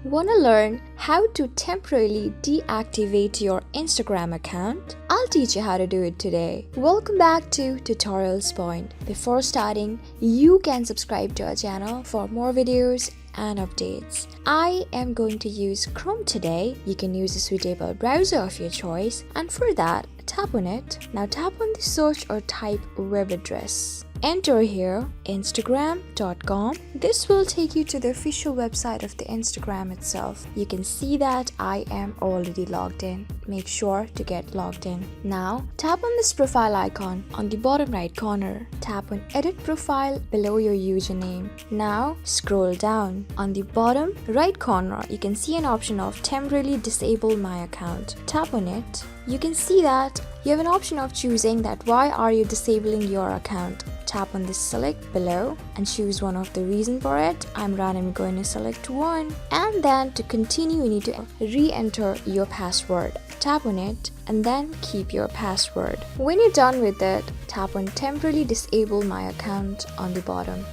Wanna learn how to temporarily deactivate your Instagram account? I'll teach you how to do it today. Welcome back to Tutorials Point. Before starting, you can subscribe to our channel for more videos and updates. I am going to use Chrome today. You can use a suitable browser of your choice, and for that, tap on it. Now tap on the search or type web address. Enter here instagram.com. This will take you to the official website of the Instagram itself. You can see that I am already logged in. Make sure to get logged in. Now tap on this profile icon on the bottom right corner. Tap on edit profile below your username. Now scroll down. On the bottom right corner, you can see an option of temporarily disable my account. Tap on it. You can see that you have an option of choosing that why are you disabling your account. Tap on this select below and choose one of the reason for it. I'm randomly going to select one. And then to continue, you need to re-enter your password. Tap on it and then keep your password. When you're done with it, tap on temporarily disable my account on the bottom.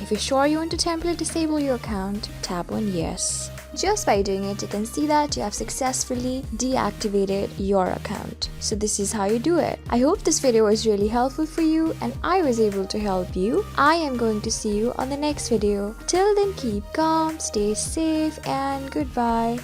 If you're sure you want to temporarily disable your account, tap on yes. Just by doing it, you can see that you have successfully deactivated your account. So this is how you do it. I hope this video was really helpful for you and I was able to help you. I am going to see you on the next video. Till then, keep calm, stay safe, and goodbye.